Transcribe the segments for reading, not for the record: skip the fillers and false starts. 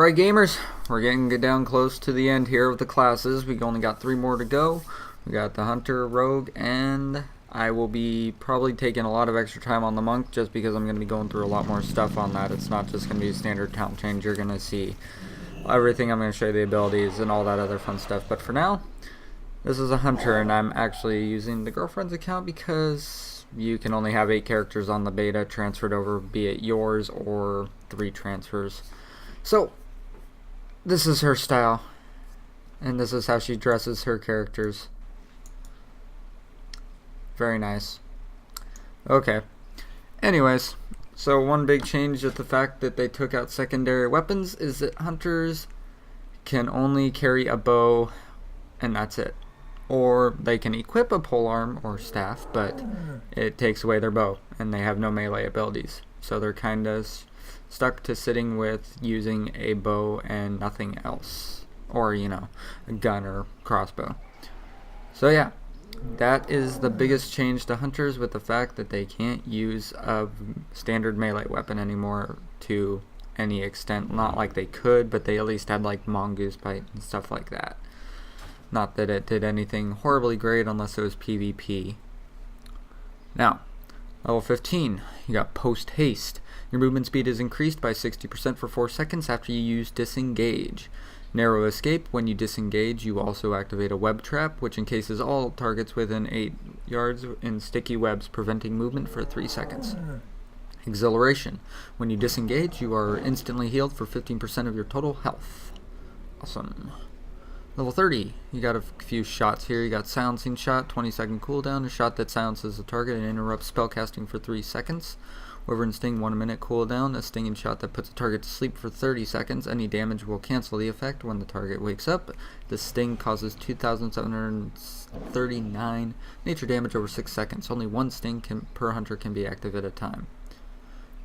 Alright gamers, we're getting down close to the end here of the classes. We only got 3 more to go. We got the Hunter, Rogue, and I will be probably taking a lot of extra time on the Monk just because I'm going to be going through a lot more stuff on that. It's not just going to be a standard talent change. You're going to see everything. I'm going to show you the abilities and all that other fun stuff. But for now, this is a Hunter, and I'm actually using the girlfriend's account because you can only have 8 characters on the beta transferred over, be it yours or 3 transfers. So, this is her style, and this is how she dresses her characters. Very nice. Okay. Anyways, so one big change with the fact that they took out secondary weapons is that hunters can only carry a bow, and that's it. Or they can equip a polearm or staff, but it takes away their bow, and they have no melee abilities. So they're kind of stuck to sitting with using a bow and nothing else, or a gun or crossbow. So yeah, that is the biggest change to hunters, with the fact that they can't use a standard melee weapon anymore to any extent. Not like they could, but they at least had like mongoose bite and stuff like that. Not that it did anything horribly great unless it was PvP. Now, level 15, you got post haste. Your movement speed is increased by 60% for 4 seconds after you use disengage. Narrow escape. When you disengage, you also activate a web trap, which encases all targets within 8 yards in sticky webs, preventing movement for 3 seconds. Exhilaration. When you disengage, you are instantly healed for 15% of your total health. Awesome. Level 30, you got a few shots here. You got silencing shot, 20-second cooldown, a shot that silences the target and interrupts spellcasting for 3 seconds. Wyvern Sting, 1 minute cooldown, a stinging shot that puts the target to sleep for 30 seconds. Any damage will cancel the effect when the target wakes up. The sting causes 2,739 nature damage over 6 seconds. Only 1 sting per hunter can be active at a time.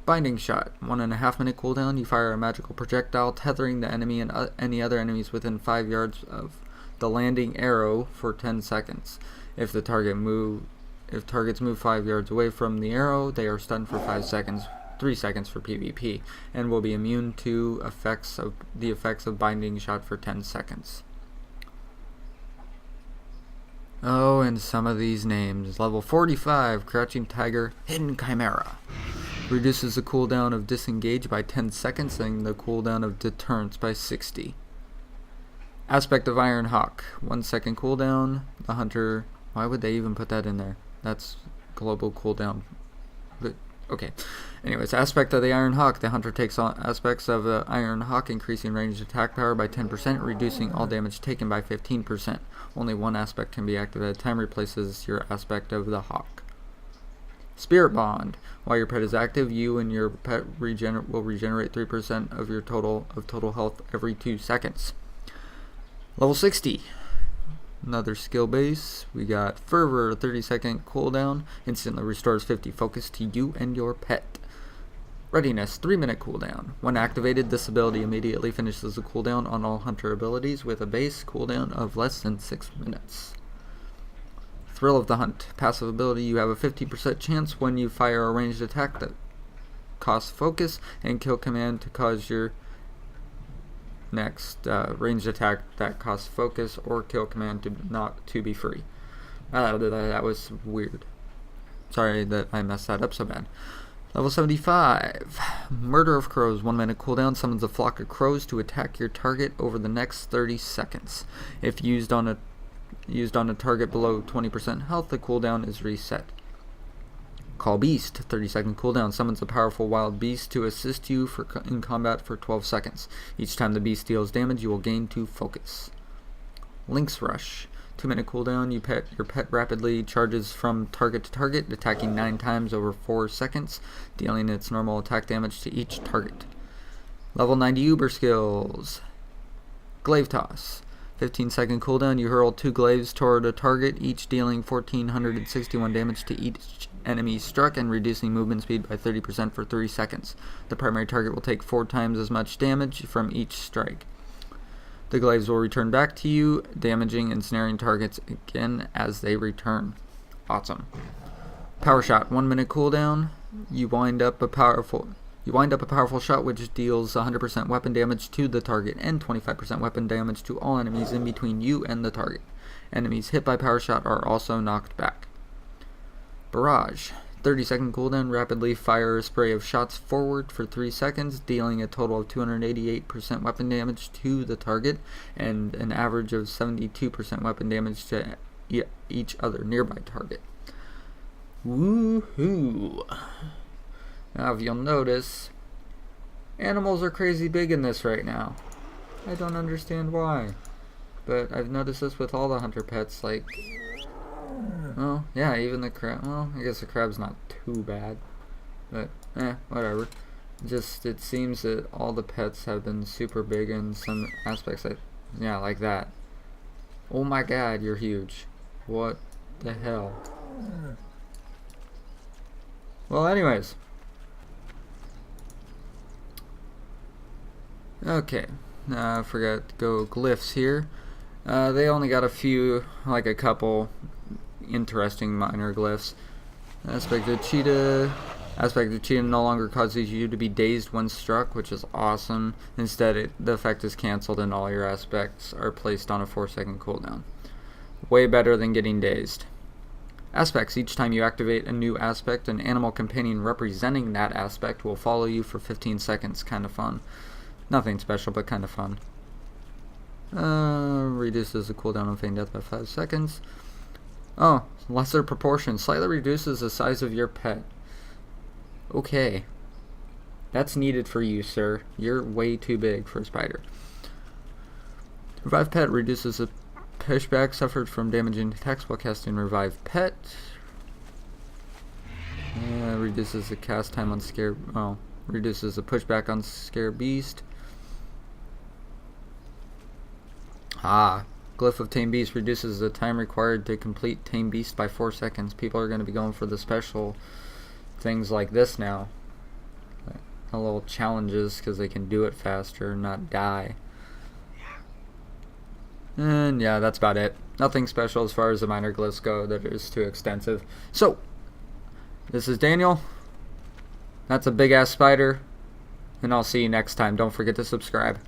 Binding shot, 1.5 minute cooldown. You fire a magical projectile tethering the enemy and any other enemies within 5 yards of the landing arrow for 10 seconds. If targets move 5 yards away from the arrow, they are stunned for 5 seconds, 3 seconds for PvP, and will be immune to the effects of binding shot for 10 seconds. Oh, and some of these names. Level 45, Crouching Tiger, Hidden Chimera. Reduces the cooldown of disengage by 10 seconds and the cooldown of deterrence by 60. Aspect of Iron Hawk, 1 second cooldown. The hunter, why would they even put that in there? That's global cooldown. But okay. Anyways, aspect of the Iron Hawk. The hunter takes on aspects of the Iron Hawk, increasing ranged attack power by 10%, reducing all damage taken by 15%. Only 1 aspect can be active at a time, replaces your aspect of the Hawk. Spirit Bond. While your pet is active, you and your pet will regenerate 3% of your total health every 2 seconds. Level 60. Another skill base. We got Fervor, 30-second cooldown. Instantly restores 50 focus to you and your pet. Readiness, 3-minute cooldown. When activated, this ability immediately finishes the cooldown on all hunter abilities with a base cooldown of less than 6 minutes. Thrill of the Hunt. Passive ability, you have a 50% chance when you fire a ranged attack that costs focus, and kill command to cause your next ranged attack that costs focus, or kill command to be free. That was weird. Sorry that I messed that up so bad. Level 75. Murder of Crows. 1 minute cooldown. Summons a flock of crows to attack your target over the next 30 seconds. If used on a target below 20% health, the cooldown is reset. Call Beast, 30-second cooldown. Summons a powerful wild beast to assist you in combat for 12 seconds. Each time the beast deals damage, you will gain 2 focus. Lynx Rush, 2-minute cooldown. Your pet rapidly charges from target to target, attacking 9 times over 4 seconds, dealing its normal attack damage to each target. Level 90 Uber skills. Glaive Toss. 15-second cooldown. You hurl 2 glaives toward a target, each dealing 1,461 damage to each enemy struck and reducing movement speed by 30% for 3 seconds. The primary target will take 4 times as much damage from each strike. The glaives will return back to you, damaging and snaring targets again as they return. Awesome. Power Shot, 1 minute cooldown. You wind up a powerful You wind up a powerful shot which deals 100% weapon damage to the target and 25% weapon damage to all enemies in between you and the target. Enemies hit by power shot are also knocked back. Barrage. 30-second cooldown. Rapidly fire a spray of shots forward for 3 seconds, dealing a total of 288% weapon damage to the target and an average of 72% weapon damage to each other nearby target. Woohoo! Now if you'll notice, animals are crazy big in this right now. I don't understand why. But I've noticed this with all the hunter pets, like, well, yeah, even the crab. Well, I guess the crab's not too bad. But, whatever. Just, it seems that all the pets have been super big in some aspects. Yeah, like that. Oh my god, you're huge. What the hell? Well, anyways. Okay. I forgot to go glyphs here. They only got a few, like a couple interesting minor glyphs. Aspect of cheetah no longer causes you to be dazed when struck, which is awesome. Instead, the effect is cancelled and all your aspects are placed on a 4-second cooldown. Way better than getting dazed. Aspects. Each time you activate a new aspect, an animal companion representing that aspect will follow you for 15 seconds. Kind of fun. Nothing special, but kind of fun. Reduces the cooldown on feign death by 5 seconds. Oh, lesser proportion. Slightly reduces the size of your pet. Okay. That's needed for you, sir. You're way too big for a spider. Revive pet reduces the pushback suffered from damaging attacks while casting Revive pet. Reduces the cast time on scare. Oh, reduces the pushback on scare beast. Glyph of Tame Beast reduces the time required to complete Tame Beast by 4 seconds. People are going to be going for the special things like this now. A little challenges because they can do it faster and not die. And yeah, that's about it. Nothing special as far as the minor glyphs go that is too extensive. So, this is Daniel. That's a big ass spider. And I'll see you next time. Don't forget to subscribe.